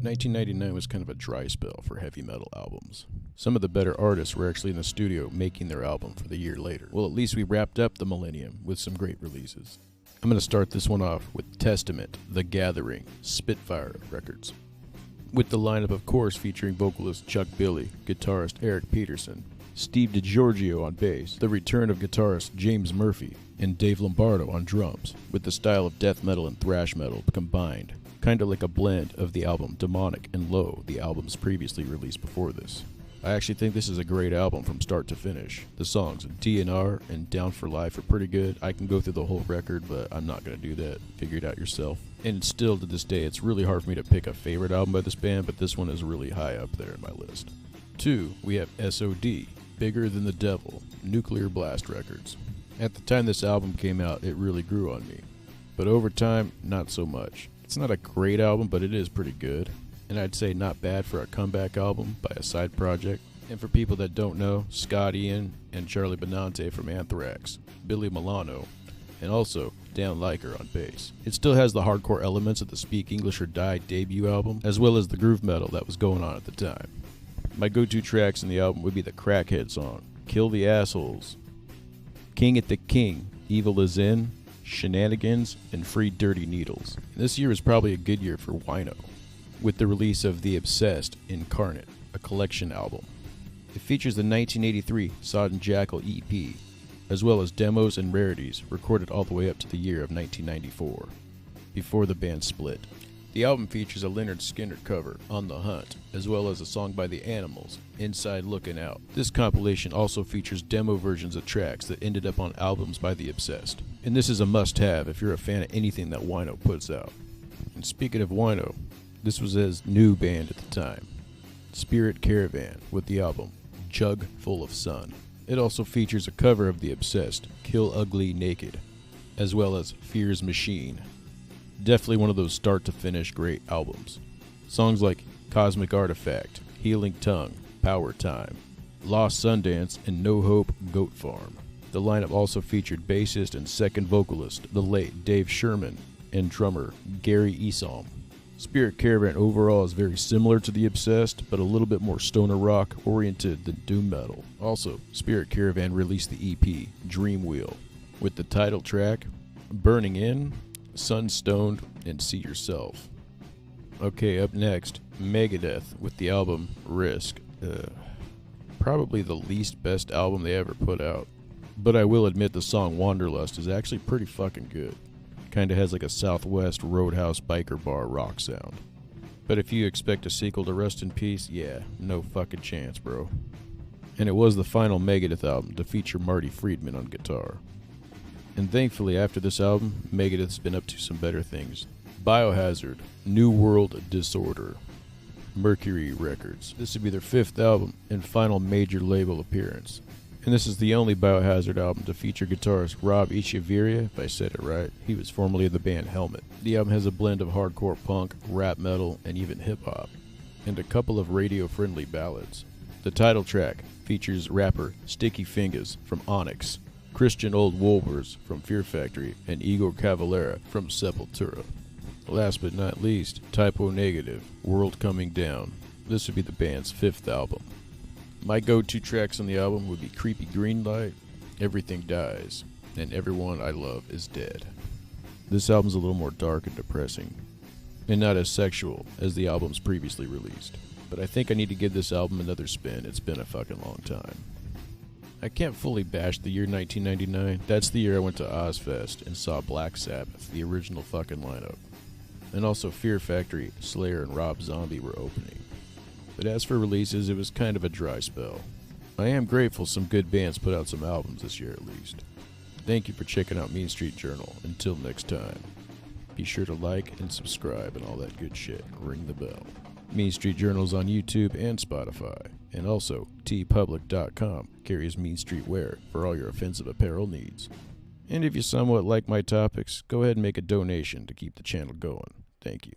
1999 was kind of a dry spell for heavy metal albums. Some of the better artists were actually in the studio making their album for the year later. Well, at least we wrapped up the Millenium with some great releases. I'm going to start this one off with Testament, The Gathering, Spitfire Records. With the lineup, of course, featuring vocalist Chuck Billy, guitarist Eric Peterson, Steve DiGiorgio on bass, the return of guitarist James Murphy, and Dave Lombardo on drums, with the style of death metal and thrash metal combined, kinda like a blend of the album Demonic and Low, the albums previously released before this. I actually think this is a great album from start to finish. The songs DNR and Down for Life are pretty good. I can go through the whole record, but I'm not going to do that. Figure it out yourself. And still to this day, it's really hard for me to pick a favorite album by this band, but this one is really high up there in my list. 2, we have SOD, Bigger Than the Devil, Nuclear Blast Records. At the time this album came out, it really grew on me. But over time, not so much. It's not a great album, but it is pretty good. And I'd say not bad for a comeback album by a side project. And for people that don't know, Scott Ian and Charlie Benante from Anthrax, Billy Milano, and also Dan Liker on bass. It still has the hardcore elements of the Speak English or Die debut album, as well as the groove metal that was going on at the time. My go-to tracks in the album would be the Crackhead song, Kill the Assholes, King at the King, Evil Is In, Shenanigans, and Free Dirty Needles. This year was probably a good year for Wino, with the release of The Obsessed Incarnate, a collection album. It features the 1983 Sodden Jackal EP, as well as demos and rarities recorded all the way up to the year of 1994, before the band split. The album features a Lynyrd Skynyrd cover, On the Hunt, as well as a song by The Animals, Inside Looking Out. This compilation also features demo versions of tracks that ended up on albums by The Obsessed. And this is a must-have if you're a fan of anything that Wino puts out. And speaking of Wino, this was his new band at the time, Spirit Caravan, with the album Jug Full of Sun. It also features a cover of The Obsessed, Kill Ugly Naked, as well as Fear's Machine. Definitely one of those start to finish great albums. Songs like Cosmic Artifact, Healing Tongue, Power Time, Lost Sundance, and No Hope Goat Farm. The lineup also featured bassist and second vocalist, the late Dave Sherman, and drummer Gary Esom. Spirit Caravan overall is very similar to The Obsessed, but a little bit more stoner rock oriented than doom metal. Also, Spirit Caravan released the EP Dream Wheel with the title track Burning In, Sunstoned, and See Yourself. Okay, up next, Megadeth with the album Risk. Probably the least best album they ever put out, but I will admit the song Wanderlust is actually pretty fucking good. Kinda has like a Southwest Roadhouse biker bar rock sound. But if you expect a sequel to Rust in Peace, yeah, no fucking chance, bro. And it was the final Megadeth album to feature Marty Friedman on guitar. And thankfully, after this album, Megadeth's been up to some better things. Biohazard, New World Disorder, Mercury Records. This would be their 5th album and final major label appearance. And this is the only Biohazard album to feature guitarist Rob Echeverria, if I said it right. He was formerly of the band Helmet. The album has a blend of hardcore punk, rap metal, and even hip-hop, and a couple of radio-friendly ballads. The title track features rapper Sticky Fingers from Onyx, Christian Old Wolvers from Fear Factory, and Igor Cavalera from Sepultura. Last but not least, Typo Negative, World Coming Down. This would be the band's 5th album. My go-to tracks on the album would be Creepy Green Light, Everything Dies, and Everyone I Love Is Dead. This album's a little more dark and depressing, and not as sexual as the albums previously released. But I think I need to give this album another spin. It's been a fucking long time. I can't fully bash the year 1999. That's the year I went to Ozfest and saw Black Sabbath, the original fucking lineup. And also Fear Factory, Slayer, and Rob Zombie were opening. But as for releases, it was kind of a dry spell. I am grateful some good bands put out some albums this year at least. Thank you for checking out Mean Street Journal. Until next time, be sure to like and subscribe and all that good shit. Ring the bell. Mean Street Journal's on YouTube and Spotify. And also, tpublic.com carries Mean Street wear for all your offensive apparel needs. And if you somewhat like my topics, go ahead and make a donation to keep the channel going. Thank you.